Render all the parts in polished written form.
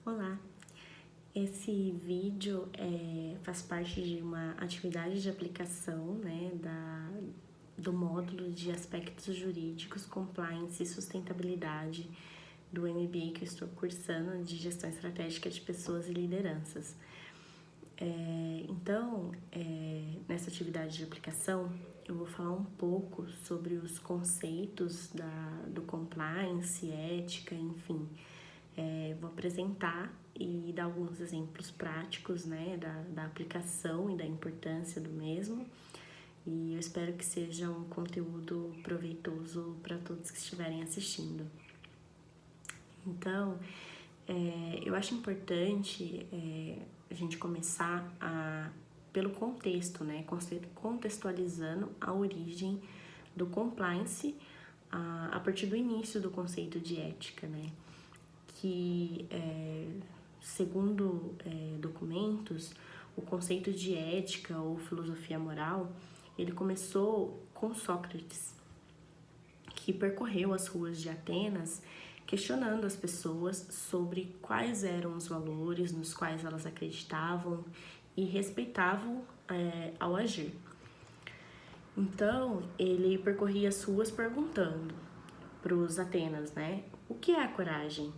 Olá, esse vídeo faz parte de uma atividade de aplicação, do módulo de aspectos jurídicos, compliance e sustentabilidade do MBA que eu estou cursando de gestão estratégica de pessoas e lideranças. Nessa atividade de aplicação, eu vou falar um pouco sobre os conceitos do compliance, ética, enfim. Vou apresentar e dar alguns exemplos práticos, da aplicação e da importância do mesmo. E eu espero que seja um conteúdo proveitoso para todos que estiverem assistindo. Então, eu acho importante a gente começar pelo contexto, contextualizando a origem do compliance a partir do início do conceito de ética, que, segundo documentos, o conceito de ética ou filosofia moral, ele começou com Sócrates, que percorreu as ruas de Atenas questionando as pessoas sobre quais eram os valores nos quais elas acreditavam e respeitavam ao agir. Então, ele percorria as ruas perguntando para os Atenas, o que é a coragem?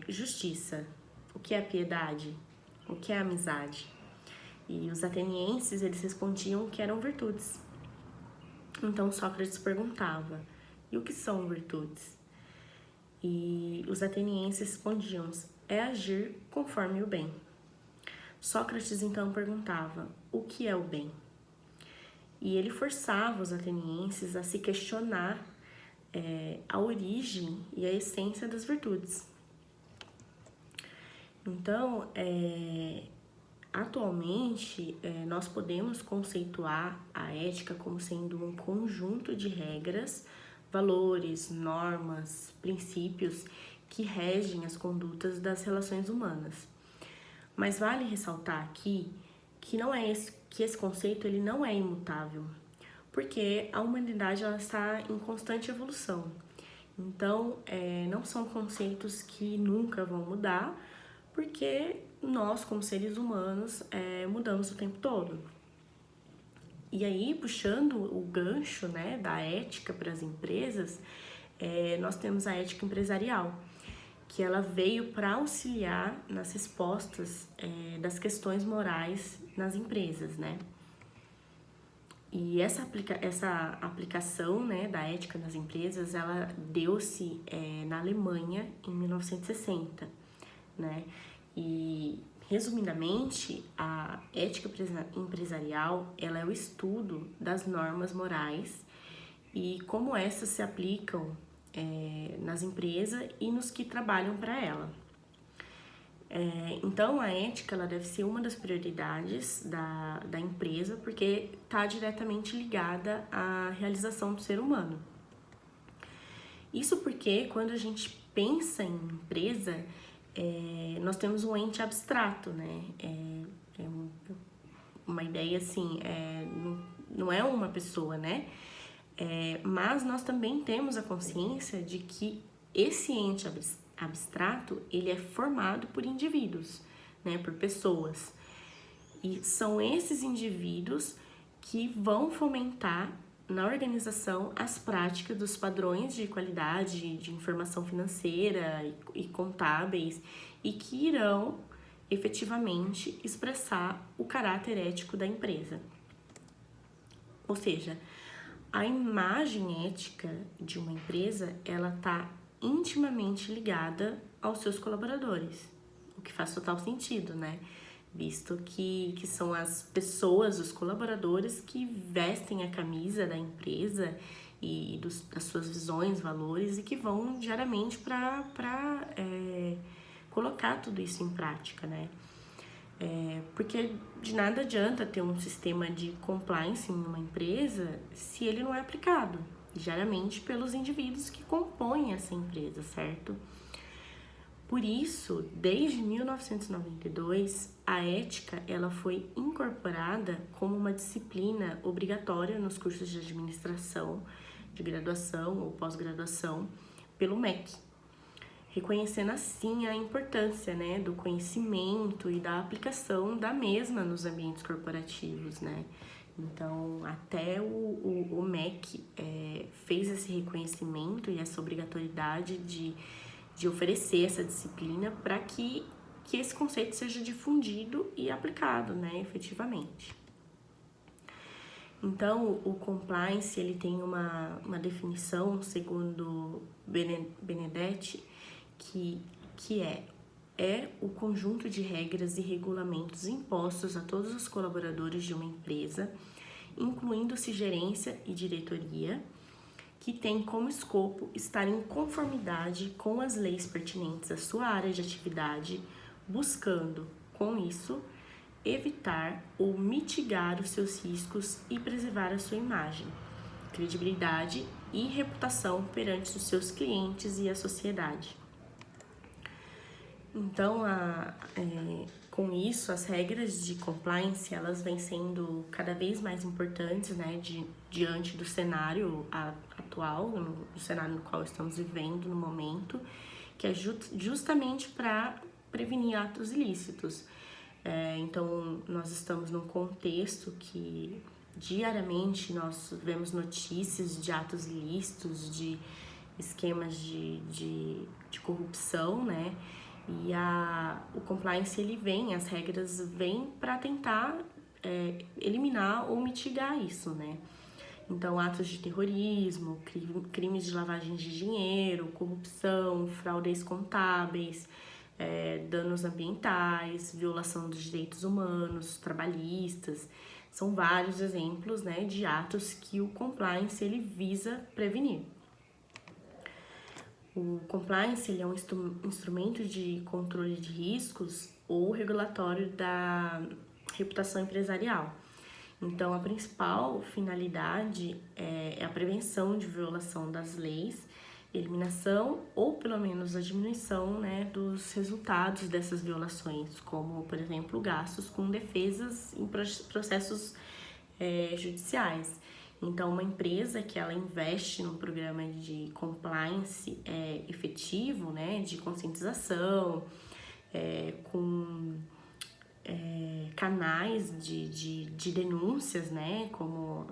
Justiça, o que é a piedade, o que é a amizade. E os atenienses, eles respondiam que eram virtudes. Então Sócrates perguntava, e o que são virtudes? E os atenienses respondiam, é agir conforme o bem. Sócrates então perguntava, o que é o bem? E ele forçava os atenienses a se questionar a origem e a essência das virtudes. Então, atualmente, nós podemos conceituar a ética como sendo um conjunto de regras, valores, normas, princípios que regem as condutas das relações humanas. Mas vale ressaltar aqui que esse conceito ele não é imutável, porque a humanidade ela está em constante evolução. Então, não são conceitos que nunca vão mudar, porque nós, como seres humanos, mudamos o tempo todo. E aí, puxando o gancho da ética para as empresas, nós temos a ética empresarial, que ela veio para auxiliar nas respostas das questões morais nas empresas, E essa aplicação da ética nas empresas, ela deu-se na Alemanha em 1960, E, resumidamente, a ética empresarial, ela é o estudo das normas morais e como essas se aplicam nas empresas e nos que trabalham para ela. Então, a ética ela deve ser uma das prioridades da empresa, porque está diretamente ligada à realização do ser humano. Isso porque, quando a gente pensa em empresa, nós temos um ente abstrato, uma ideia assim, não é uma pessoa, mas nós também temos a consciência de que esse ente abstrato, ele é formado por indivíduos, por pessoas. E são esses indivíduos que vão fomentar na organização as práticas dos padrões de qualidade de informação financeira e contábeis e que irão efetivamente expressar o caráter ético da empresa. Ou seja, a imagem ética de uma empresa, ela está intimamente ligada aos seus colaboradores, o que faz total sentido, Visto que são as pessoas, os colaboradores que vestem a camisa da empresa e das suas visões, valores e que vão diariamente para colocar tudo isso em prática, Porque de nada adianta ter um sistema de compliance em uma empresa se ele não é aplicado diariamente pelos indivíduos que compõem essa empresa, certo? Por isso, desde 1992, a ética ela foi incorporada como uma disciplina obrigatória nos cursos de administração, de graduação ou pós-graduação, pelo MEC, reconhecendo assim a importância, né, do conhecimento e da aplicação da mesma nos ambientes corporativos, né. Então, até o MEC fez esse reconhecimento e essa obrigatoriedade de oferecer essa disciplina para que esse conceito seja difundido e aplicado, né, efetivamente. Então, o compliance, ele tem uma definição, segundo Benedetti, que é o conjunto de regras e regulamentos impostos a todos os colaboradores de uma empresa, incluindo-se gerência e diretoria, que tem como escopo estar em conformidade com as leis pertinentes à sua área de atividade, buscando, com isso, evitar ou mitigar os seus riscos e preservar a sua imagem, credibilidade e reputação perante os seus clientes e a sociedade. Então, com isso, as regras de compliance, elas vêm sendo cada vez mais importantes, né, diante do cenário atual, do cenário no qual estamos vivendo no momento, que é justamente para prevenir atos ilícitos. Então, nós estamos num contexto que diariamente nós vemos notícias de atos ilícitos, de esquemas de corrupção, né? E o compliance, as regras vêm para tentar eliminar ou mitigar isso, né? Então, atos de terrorismo, crimes de lavagem de dinheiro, corrupção, fraudes contábeis, danos ambientais, violação dos direitos humanos, trabalhistas, são vários exemplos, né, de atos que o compliance ele visa prevenir. O compliance ele é um instrumento de controle de riscos ou regulatório da reputação empresarial. Então, a principal finalidade é a prevenção de violação das leis, eliminação ou pelo menos a diminuição, né, dos resultados dessas violações, como, por exemplo, gastos com defesas em processos judiciais. Então, uma empresa que ela investe num programa de compliance efetivo, né, de conscientização, com canais de denúncias, né, como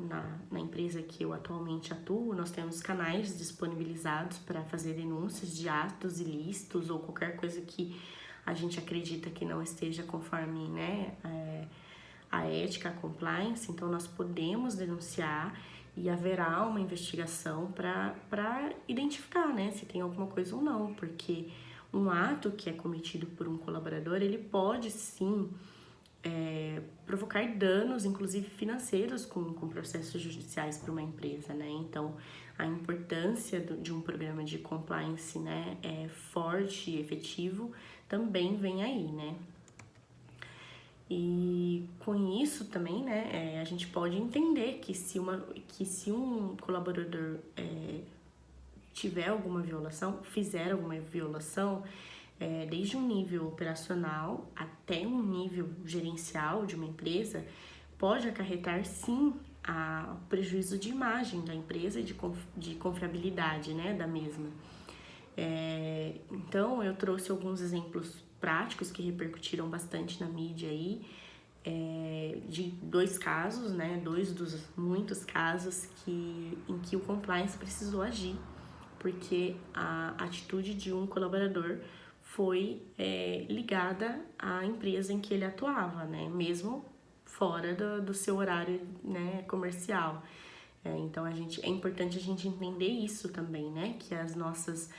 na empresa que eu atualmente atuo, nós temos canais disponibilizados para fazer denúncias de atos ilícitos ou qualquer coisa que a gente acredita que não esteja conforme, né, a ética, a compliance. Então, nós podemos denunciar e haverá uma investigação para identificar, né, se tem alguma coisa ou não, porque um ato que é cometido por um colaborador, ele pode sim provocar danos, inclusive financeiros, com processos judiciais para uma empresa, né? Então, a importância de um programa de compliance, né, forte e efetivo também vem aí, né? E com isso também, né, a gente pode entender que se um colaborador fizer alguma violação, desde um nível operacional até um nível gerencial de uma empresa, pode acarretar sim a prejuízo de imagem da empresa e de confiabilidade, né, da mesma. Então, eu trouxe alguns exemplos práticos que repercutiram bastante na mídia aí, de dois casos, né, dois dos muitos casos em que o compliance precisou agir, porque a atitude de um colaborador foi ligada à empresa em que ele atuava, né, mesmo fora do seu horário, né, comercial. Então, é importante a gente entender isso também, né, que as nossas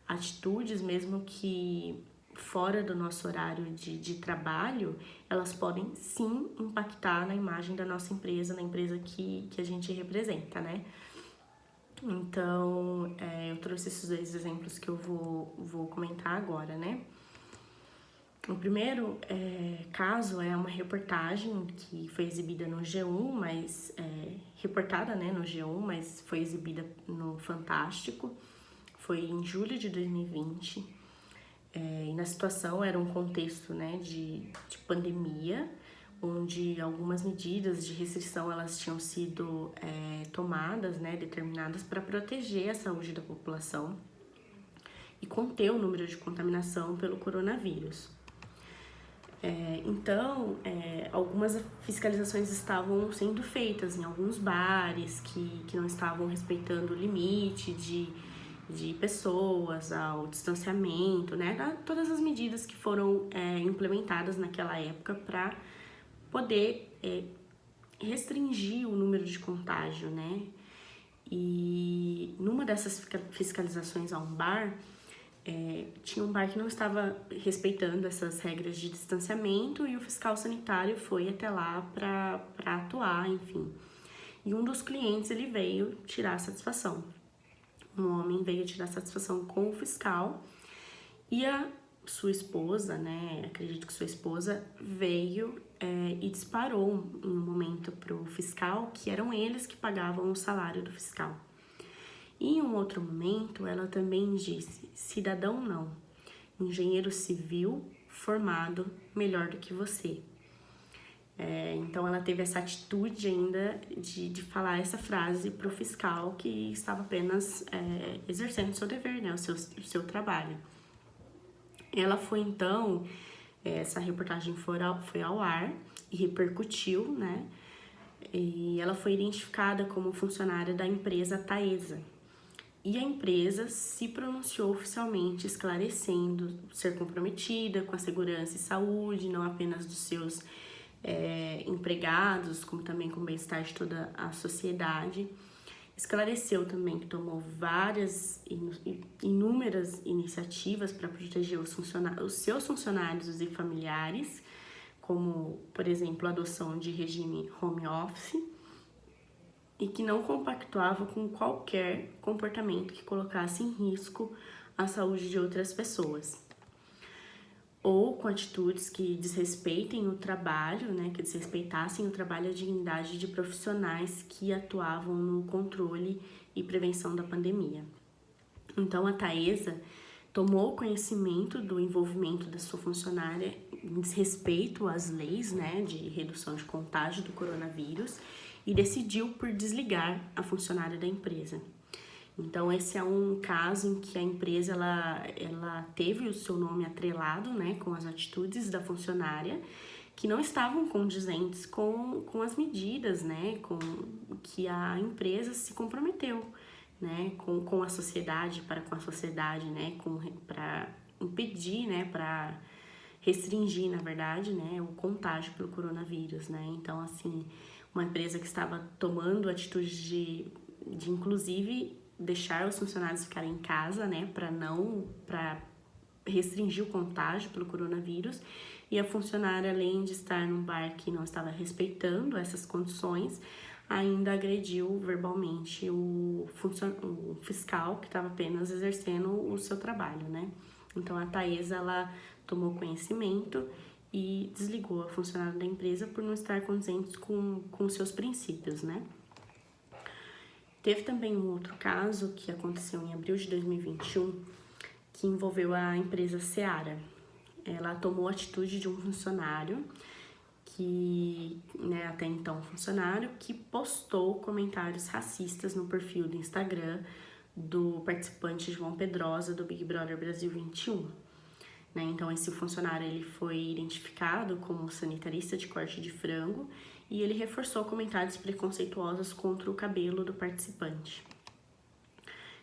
atitudes, mesmo que fora do nosso horário de trabalho, elas podem sim impactar na imagem da nossa empresa, na empresa que a gente representa, né? Então, eu trouxe esses dois exemplos que eu vou comentar agora, né? O primeiro caso é uma reportagem que foi exibida no G1, mas reportada, né, no G1, mas foi exibida no Fantástico. Foi em julho de 2020. E na situação era um contexto, né, de pandemia, onde algumas medidas de restrição elas tinham sido tomadas, né, determinadas para proteger a saúde da população. e conter o número de contaminação pelo coronavírus. Então, algumas fiscalizações estavam sendo feitas em alguns bares que não estavam respeitando o limite de pessoas, ao distanciamento, né? Todas as medidas que foram implementadas naquela época para poder restringir o número de contágio, né? E numa dessas fiscalizações a um bar, tinha um bar que não estava respeitando essas regras de distanciamento e o fiscal sanitário foi até lá para atuar, enfim. E um dos clientes, ele veio tirar satisfação. Um homem veio tirar satisfação com o fiscal e a sua esposa, né, acredito que sua esposa, veio e disparou em um momento pro fiscal, que eram eles que pagavam o salário do fiscal. E em um outro momento, ela também disse: cidadão não, engenheiro civil formado melhor do que você. Então ela teve essa atitude ainda de falar essa frase pro fiscal que estava apenas exercendo o seu dever, né, o seu trabalho. Ela foi então, essa reportagem foi ao ar e repercutiu, né, e ela foi identificada como funcionária da empresa Taesa. E a empresa se pronunciou oficialmente, esclarecendo ser comprometida com a segurança e saúde, não apenas dos seus empregados, como também com o bem-estar de toda a sociedade. Esclareceu também que tomou inúmeras iniciativas para proteger os seus funcionários e familiares, como, por exemplo, a adoção de regime home office, e que não compactuava com qualquer comportamento que colocasse em risco a saúde de outras pessoas, ou com atitudes que desrespeitem o trabalho, né, que desrespeitassem o trabalho e a dignidade de profissionais que atuavam no controle e prevenção da pandemia. Então, a Taesa tomou conhecimento do envolvimento da sua funcionária em desrespeito às leis, né, de redução de contágio do coronavírus, e decidiu por desligar a funcionária da empresa. Então, esse é um caso em que a empresa ela teve o seu nome atrelado, né, com as atitudes da funcionária que não estavam condizentes com as medidas, né, com que a empresa se comprometeu, né, com a sociedade, com a sociedade, né, para impedir, né, para restringir, na verdade, né, o contágio pelo coronavírus, né. Então, assim, uma empresa que estava tomando atitude de inclusive deixar os funcionários ficarem em casa, né, para restringir o contágio pelo coronavírus, e a funcionária, além de estar num bar que não estava respeitando essas condições, ainda agrediu verbalmente o fiscal que estava apenas exercendo o seu trabalho, né. Então a Taesa, ela tomou conhecimento e desligou a funcionária da empresa por não estar condizente com os seus princípios, né. Teve também um outro caso que aconteceu em abril de 2021, que envolveu a empresa Seara. Ela tomou a atitude de um funcionário que, né, até então funcionário, que postou comentários racistas no perfil do Instagram do participante João Pedrosa do Big Brother Brasil 21. Né? Então, esse funcionário ele foi identificado como sanitarista de corte de frango e ele reforçou comentários preconceituosos contra o cabelo do participante.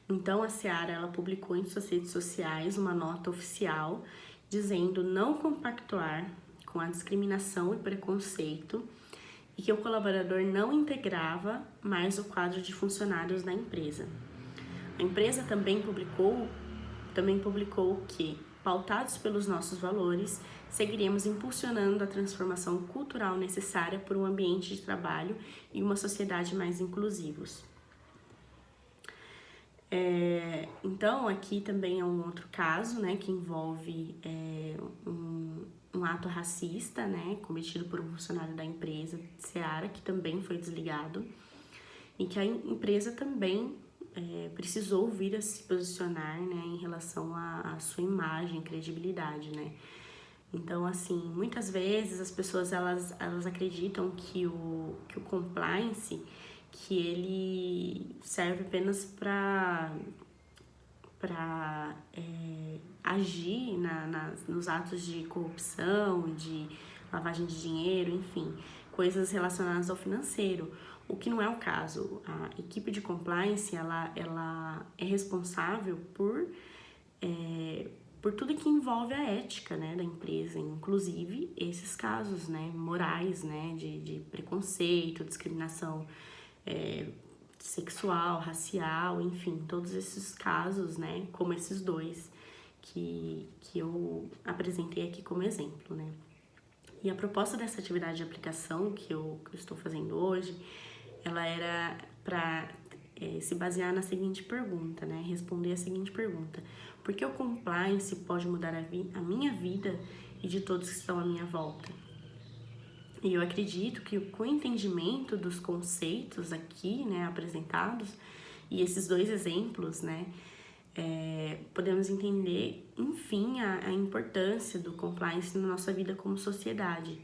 Então, a Seara, ela publicou em suas redes sociais uma nota oficial dizendo não compactuar com a discriminação e preconceito e que o colaborador não integrava mais o quadro de funcionários da empresa. A empresa também publicou que, pautados pelos nossos valores, seguiremos impulsionando a transformação cultural necessária por um ambiente de trabalho e uma sociedade mais inclusivos. Então, aqui também é um outro caso, né, que envolve um ato racista, né, cometido por um funcionário da empresa Seara, que também foi desligado, e que a empresa também precisou vir a se posicionar, né, em relação à sua imagem, credibilidade, né. Então, assim, muitas vezes as pessoas elas acreditam que o compliance, que ele serve apenas para para agir nos atos de corrupção, de lavagem de dinheiro, enfim, coisas relacionadas ao financeiro, o que não é o caso. A equipe de compliance, ela é responsável por tudo que envolve a ética, né, da empresa, inclusive esses casos, né, morais, né, de preconceito, discriminação sexual, racial, enfim, todos esses casos, né, como esses dois que eu apresentei aqui como exemplo, né. E a proposta dessa atividade de aplicação que eu estou fazendo hoje, ela era para se basear na seguinte pergunta, né? Responder a seguinte pergunta: por que o compliance pode mudar a minha vida e de todos que estão à minha volta? E eu acredito que com o entendimento dos conceitos aqui, né, apresentados, e esses dois exemplos, né, podemos entender, enfim, a importância do compliance na nossa vida como sociedade.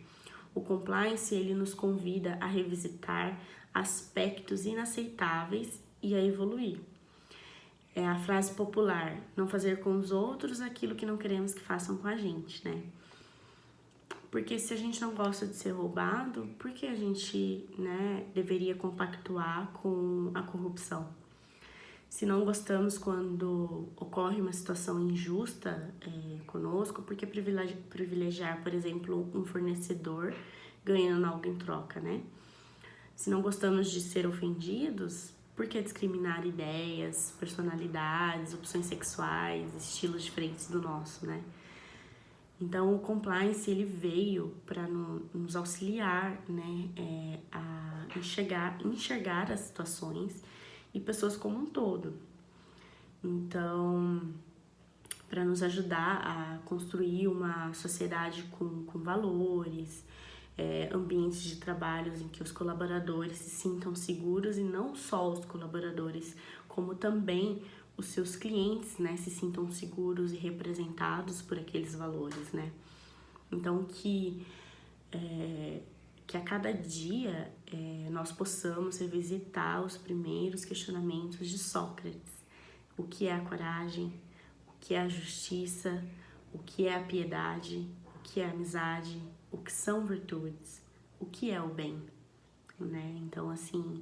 O compliance, ele nos convida a revisitar aspectos inaceitáveis e a evoluir. É a frase popular: não fazer com os outros aquilo que não queremos que façam com a gente, né? Porque se a gente não gosta de ser roubado, por que a gente, né, deveria compactuar com a corrupção? Se não gostamos quando ocorre uma situação injusta conosco, por que privilegiar, por exemplo, um fornecedor ganhando algo em troca, né? Se não gostamos de ser ofendidos, por que discriminar ideias, personalidades, opções sexuais, estilos diferentes do nosso, né? Então, o compliance, ele veio para nos auxiliar, né, a enxergar as situações e pessoas como um todo. Então, para nos ajudar a construir uma sociedade com valores, ambientes de trabalho em que os colaboradores se sintam seguros, e não só os colaboradores, como também os seus clientes, né, se sintam seguros e representados por aqueles valores, né? Então, que a cada dia nós possamos revisitar os primeiros questionamentos de Sócrates. O que é a coragem? O que é a justiça? O que é a piedade? O que é a amizade? O que são virtudes? O que é o bem? Né? Então, assim,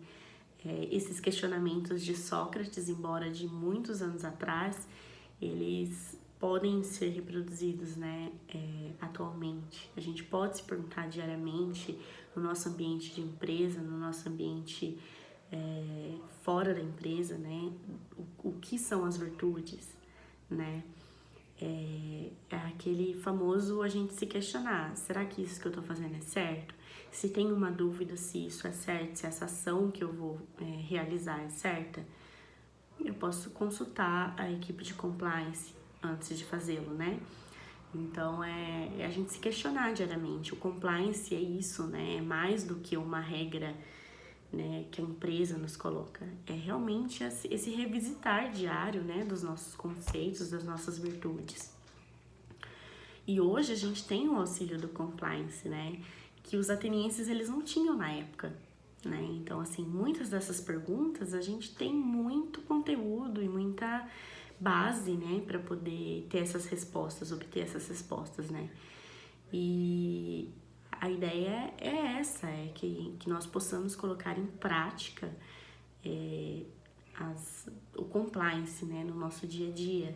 esses questionamentos de Sócrates, embora de muitos anos atrás, eles podem ser reproduzidos, né, atualmente. A gente pode se perguntar diariamente no nosso ambiente de empresa, no nosso ambiente fora da empresa, né, o que são as virtudes, né? É aquele famoso a gente se questionar: será que isso que eu tô fazendo é certo? Se tem uma dúvida se isso é certo, se essa ação que eu vou realizar é certa, eu posso consultar a equipe de compliance antes de fazê-lo, né? Então, é a gente se questionar diariamente. O compliance é isso, né? É mais do que uma regra, né, que a empresa nos coloca. É realmente esse revisitar diário, né, dos nossos conceitos, das nossas virtudes. E hoje a gente tem o auxílio do compliance, né, que os atenienses eles não tinham na época, né? Então, assim, muitas dessas perguntas a gente tem muito conteúdo e muita base, né, para poder ter essas respostas, obter essas respostas, né? E a ideia é essa, que nós possamos colocar em prática o compliance, né, no nosso dia a dia.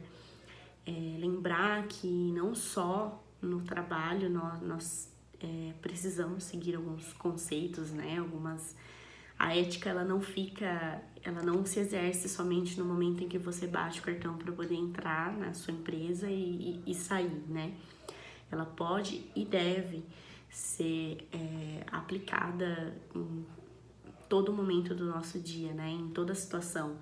Lembrar que não só no trabalho nós precisamos seguir alguns conceitos, né, a ética ela não se exerce somente no momento em que você bate o cartão para poder entrar na sua empresa e sair, né? Ela pode e deve ser aplicada em todo momento do nosso dia, né? Em toda situação.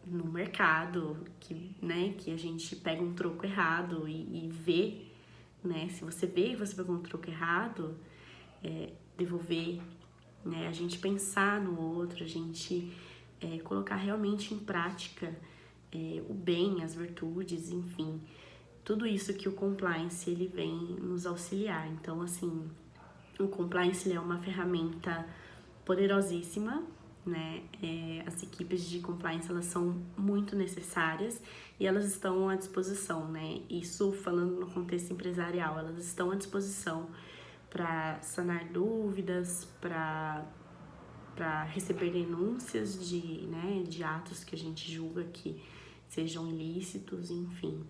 No mercado, que a gente pega um troco errado e vê, né? Se você vê e você pegou um troco errado, devolver, né? A gente pensar no outro, a gente colocar realmente em prática o bem, as virtudes, enfim, tudo isso que o compliance ele vem nos auxiliar. Então, assim, o compliance ele é uma ferramenta poderosíssima né? As equipes de compliance, elas são muito necessárias e elas estão à disposição, né? Isso falando no contexto empresarial, elas estão à disposição para sanar dúvidas, para receber denúncias de atos que a gente julga que sejam ilícitos, enfim,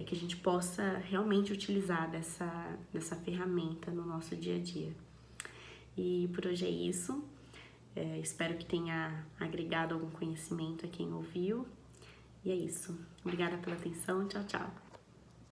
que a gente possa realmente utilizar dessa ferramenta no nosso dia a dia. E por hoje é isso. Espero que tenha agregado algum conhecimento a quem ouviu. E é isso. Obrigada pela atenção. Tchau, tchau.